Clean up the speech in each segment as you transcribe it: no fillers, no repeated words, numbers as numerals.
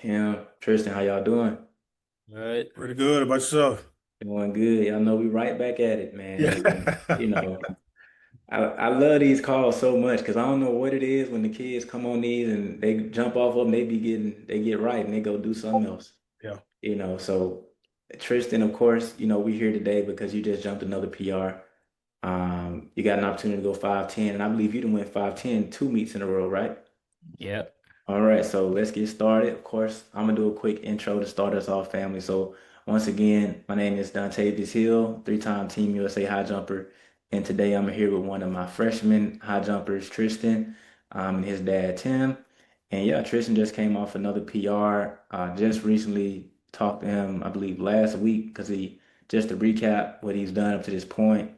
Tim, Tristan, how y'all doing? Right. Pretty good about yourself. Doing good. Y'all know we right back at it, man. And Yeah. I love these calls so much because I don't know what it is when the kids come on these and they jump off of them, they get right and they go do something else. Yeah. So Tristan, of course, we're here today because you just jumped another PR. You got an opportunity to go 5'10", and I believe you done went 5'10" two meets in a row, right? Yep. All right, so let's get started. Of course, I'm gonna do a quick intro to start us off, family. So once again, my name is Dontavious Hill, three-time Team USA high jumper, and today I'm here with one of my freshman high jumpers, Tristan, and his dad, Tim. And yeah, Tristan just came off another PR. Just recently talked to him, I believe last week, because he just to recap what he's done up to this point,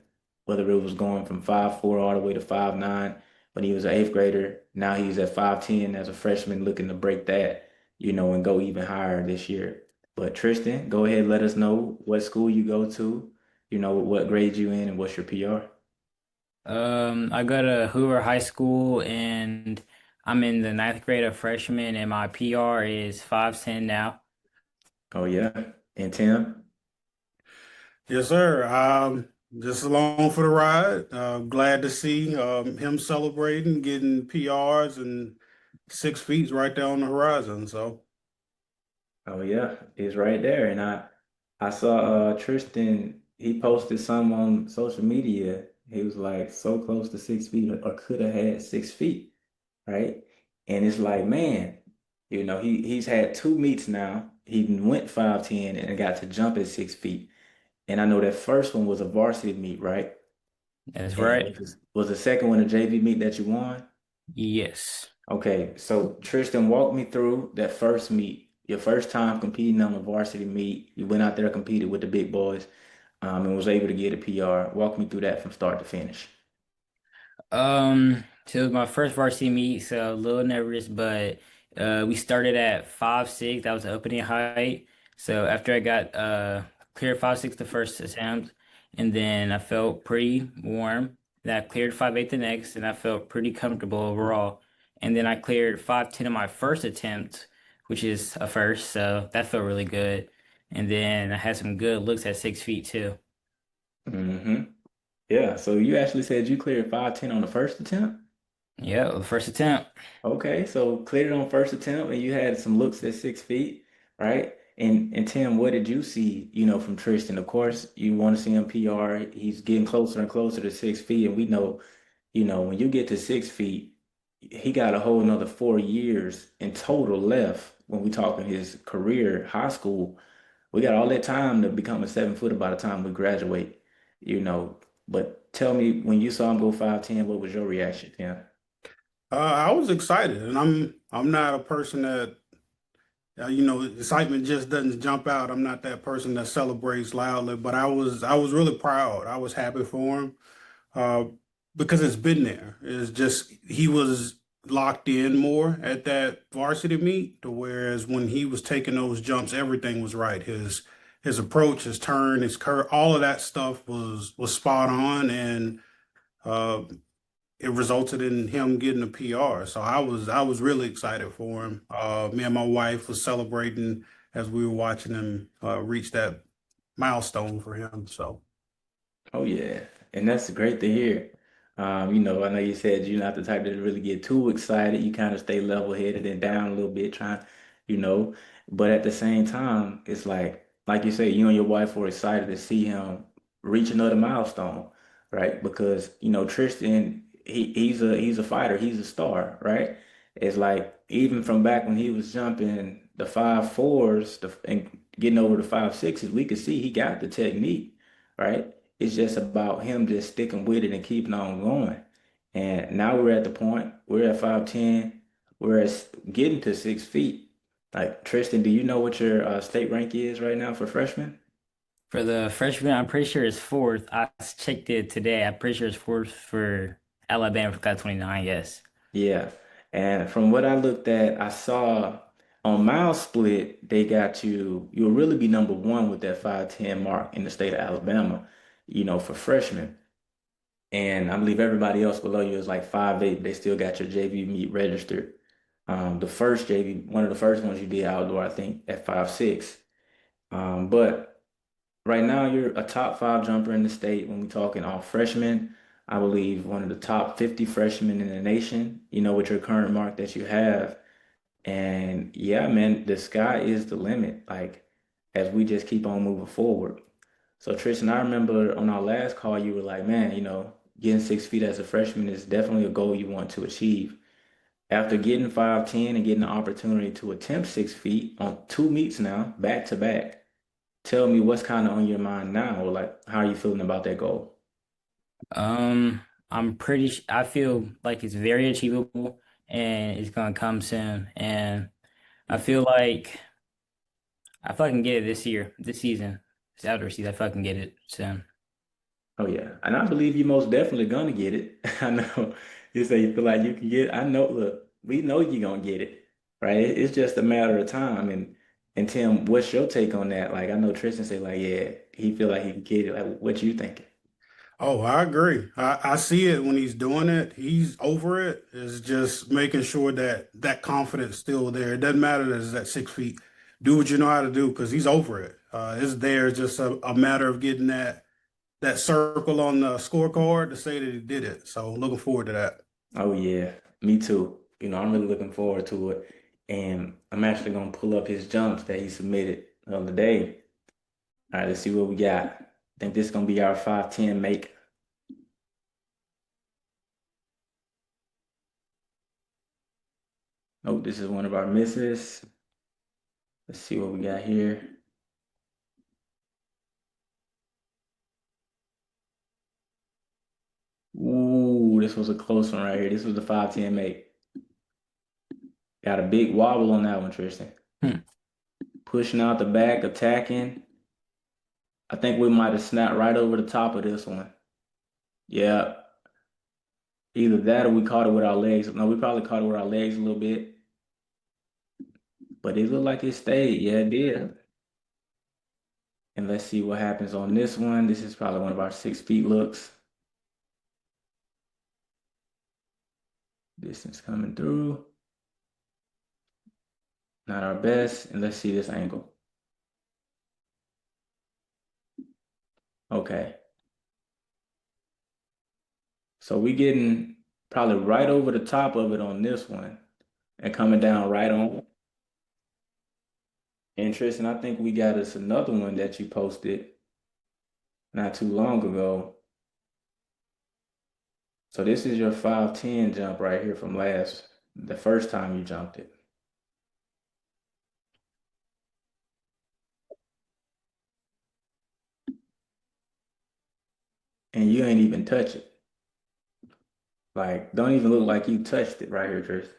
whether it was going from 5'4" all the way to 5'9" when he was an eighth grader. Now he's at 5'10" as a freshman, looking to break that, and go even higher this year. But Tristan, go ahead, let us know what school you go to, what grade you in, and what's your PR. I go to Hoover High School and I'm in the ninth grade of freshman and my PR is 5'10" now. Oh yeah, and Tim. Yes, sir. Just along for the ride. Glad to see him celebrating, getting PRs and 6 feet right there on the horizon. So Oh yeah, he's right there. And I saw Tristan, he posted some on social media. He was like so close to 6 feet or could have had 6 feet, right? And it's like, man, he's had two meets now. He went 5'10" and got to jump at 6 feet. And I know that first one was a varsity meet, right? That's And right. was the second one a JV meet that you won? Yes. Okay, so Tristan, walk me through that first meet, your first time competing on a varsity meet. You went out there, competed with the big boys, and was able to get a PR. Walk me through that from start to finish. So it was my first varsity meet, so a little nervous, but we started at 5'6". That was the opening height. So after I got cleared 5'6" the first attempt, and then I felt pretty warm. Then I cleared 5'8" the next, and I felt pretty comfortable overall. And then I cleared 5'10" in my first attempt, which is a first, so that felt really good. And then I had some good looks at 6 feet too. hmm Yeah, so you actually said you cleared 5'10" on the first attempt? Yeah, the first attempt. Okay, so cleared it on first attempt, and you had some looks at 6 feet, right? And Tim, what did you see, from Tristan? Of course, you want to see him PR. He's getting closer and closer to 6 feet, and we know, when you get to 6 feet, he got a whole nother 4 years in total left when we talking his career, high school. We got all that time to become a 7 footer by the time we graduate, you know. But tell me, when you saw him go 5'10", what was your reaction, Tim? I was excited, and I'm not a person that excitement just doesn't jump out. I'm not that person that celebrates loudly, but I was really proud. I was happy for him. uh, because it's been there. It's just he was locked in more at that varsity meet, to whereas when he was taking those jumps, everything was right. His approach, his turn, his curve, all of that stuff was spot on, and uh, it resulted in him getting a PR. So I was really excited for him. Me and my wife was celebrating as we were watching him reach that milestone for him. So. Oh yeah, and that's great to hear. I know you said you're not the type to really get too excited. You kind of stay level-headed and down a little bit, trying, you know. But at the same time, it's like you say, you and your wife were excited to see him reach another milestone, right? Because Tristan, he's a fighter, he's a star, right? It's like even from back when he was jumping the 5'4s, and getting over the 5'6s, we could see he got the technique, right? It's just about him just sticking with it and keeping on going. And now we're at the point, we're at 5'10", getting to 6 feet. Like, Tristan, do you know what your state rank is right now for freshmen? For the freshman, I'm pretty sure it's fourth. I checked it today. I'm pretty sure it's fourth for Alabama for Cat 29. Yes. Yeah. And from what I looked at, I saw on mile split, they got you'll really be number one with that 5'10" mark in the state of Alabama, for freshmen. And I believe everybody else below you is like 5'8". They still got your JV meet registered. The first JV, one of the first ones you did outdoor, I think, at 5'6". But right now you're a top five jumper in the state when we're talking all freshmen. I believe one of the top 50 freshmen in the nation, with your current mark that you have. And yeah, man, the sky is the limit. Like, as we just keep on moving forward. So Tristan, I remember on our last call, you were like, man, getting 6 feet as a freshman is definitely a goal you want to achieve. After getting 5'10" and getting the opportunity to attempt 6 feet on two meets now, back to back, tell me what's kind of on your mind now, or like how are you feeling about that goal? Um, I feel like it's very achievable and it's gonna come soon. And I feel like I can get it this year, this season, this outdoor season. I feel I can get it soon. Oh yeah, and I believe you most definitely gonna get it. I know you say you feel like you can get it. I know. Look, we know you're gonna get it, right? It's just a matter of time. And Tim, what's your take on that? Like, I know Tristan say like, yeah, he feel like he can get it. Like, what you thinking? Oh, I agree. I see it when he's doing it. He's over it. It's just making sure that that confidence still there. It doesn't matter that it's at 6 feet. Do what you know how to do because he's over it. It's there. It's just a matter of getting that circle on the scorecard to say that he did it. So looking forward to that. Oh yeah, me too. I'm really looking forward to it, and I'm actually gonna pull up his jumps that he submitted the other day. All right, let's see what we got. I think this is gonna be our 5'10" make. Oh, this is one of our misses. Let's see what we got here. Ooh, this was a close one right here. This was the 5'10" make. Got a big wobble on that one, Tristan. Hmm. Pushing out the back, attacking. I think we might have snapped right over the top of this one. Yeah, either that or we caught it with our legs. No, we probably caught it with our legs a little bit, but it looked like it stayed. Yeah, it did. And let's see what happens on this one. This is probably one of our 6 feet looks. Distance coming through. Not our best. And let's see this angle. Okay. So we getting probably right over the top of it on this one and coming down right on. Interesting. I think we got us another one that you posted not too long ago. So this is your 5'10" jump right here from the first time you jumped it. And you ain't even touch it. Like, don't even look like you touched it right here, Tris.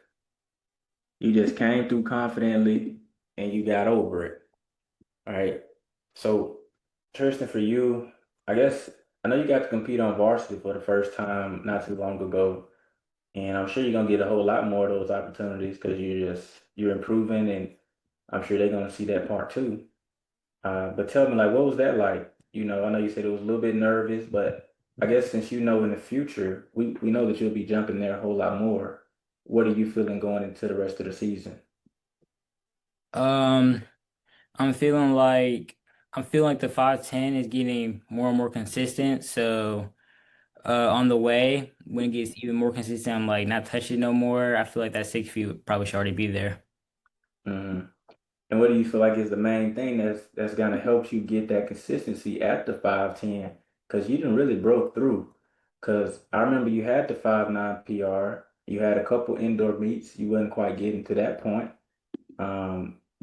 You just came through confidently and you got over it. All right. So, Tristan, for you, I guess I know you got to compete on varsity for the first time not too long ago. And I'm sure you're gonna get a whole lot more of those opportunities because you're improving and I'm sure they're gonna see that part too. But tell me, like, what was that like? I know you said it was a little bit nervous, but I guess since you know in the future, we know that you'll be jumping there a whole lot more. What are you feeling going into the rest of the season? Um, I'm feeling like I'm feeling like the 5'10" is getting more and more consistent. So on the way, when it gets even more consistent, I'm like not touching no more. I feel like that 6 feet probably should already be there. Mhm. And what do you feel like is the main thing that's gonna help you get that consistency at the 5'10"? Because you didn't really broke through. Because I remember you had the 5'9" PR, you had a couple indoor meets, you wasn't quite getting to that point.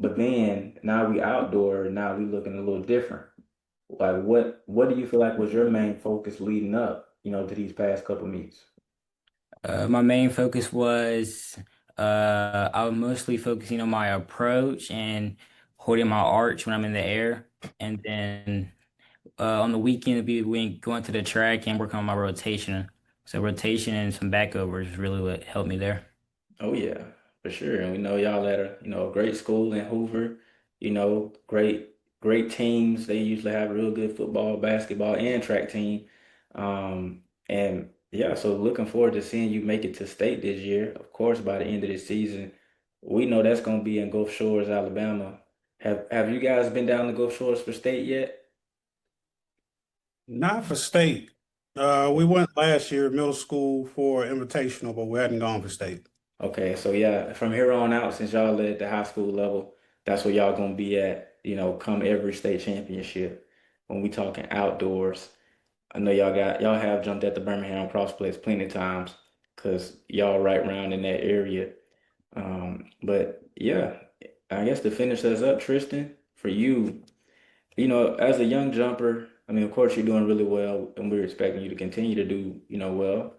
But then now we outdoor, now we looking a little different. Like what do you feel like was your main focus leading up, to these past couple meets? My main focus was I was mostly focusing on my approach and holding my arch when I'm in the air, and then on the weekend it'd be going to the track and working on my rotation. So rotation and some backovers is really what helped me there. Oh yeah, for sure. And we know y'all at a great school in Hoover, great teams. They usually have a real good football, basketball, and track team. And yeah, so looking forward to seeing you make it to state this year. Of course, by the end of the season, We know that's gonna be in Gulf Shores, Alabama. Have you guys been down to Gulf Shores for state yet? Not for state. We went last year, middle school, for invitational, but we hadn't gone for state. Okay, so yeah, from here on out, since y'all at the high school level, that's where y'all gonna be at, come every state championship. When we talking outdoors, I know y'all have jumped at the Birmingham Cross Place plenty of times because y'all right around in that area. But yeah, I guess to finish us up, Tristan, for you, as a young jumper, I mean, of course you're doing really well, and we're expecting you to continue to do, well.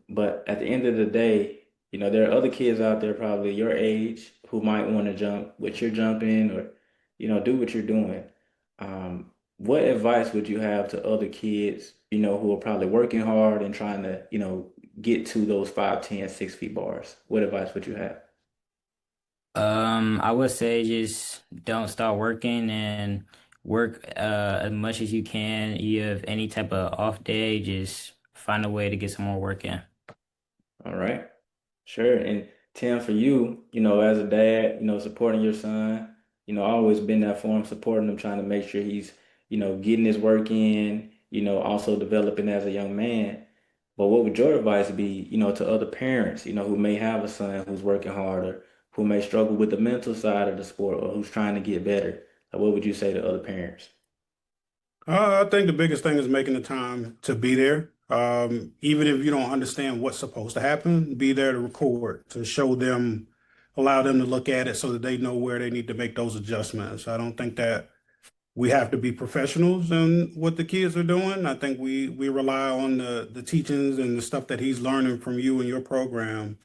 But at the end of the day, there are other kids out there probably your age who might want to jump what you're jumping or, do what you're doing. What advice would you have to other kids, who are probably working hard and trying to, get to those 5'10", 6 feet bars? What advice would you have? I would say just don't stop working and work as much as you can. You have any type of off day, just find a way to get some more work in. All right. Sure. And Tim, for you, as a dad, supporting your son, always been there for him, supporting him, trying to make sure he's, getting his work in, also developing as a young man. But what would your advice be, to other parents, who may have a son who's working harder, who may struggle with the mental side of the sport or who's trying to get better? Like, what would you say to other parents? I think the biggest thing is making the time to be there. Even if you don't understand what's supposed to happen, be there to record, to show them, allow them to look at it so that they know where they need to make those adjustments. I don't think that we have to be professionals in what the kids are doing. I think we rely on the teachings and the stuff that he's learning from you and your program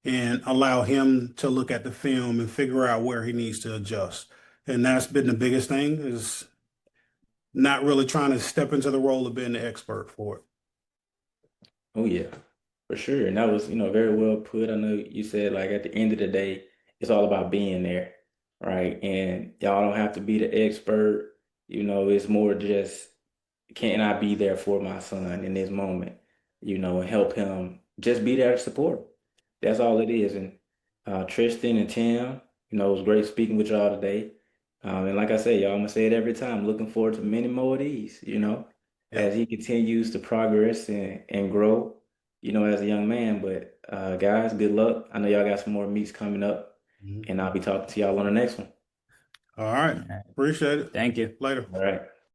and allow him to look at the film and figure out where he needs to adjust. And that's been the biggest thing is not really trying to step into the role of being the expert for it. Oh yeah, for sure. And that was, very well put. I know you said like at the end of the day, it's all about being there, right? And y'all don't have to be the expert. It's more just can I be there for my son in this moment, and help him just be there to support him. That's all it is. And Tristan and Tim, it was great speaking with y'all today. And like I say, y'all, I'm gonna say it every time. Looking forward to many more of these, as Yep. he continues to progress and grow, as a young man. But guys, good luck. I know y'all got some more meets coming up, Mhm. and I'll be talking to y'all on the next one. All right. All right. Appreciate it. Thank you. Later. All right.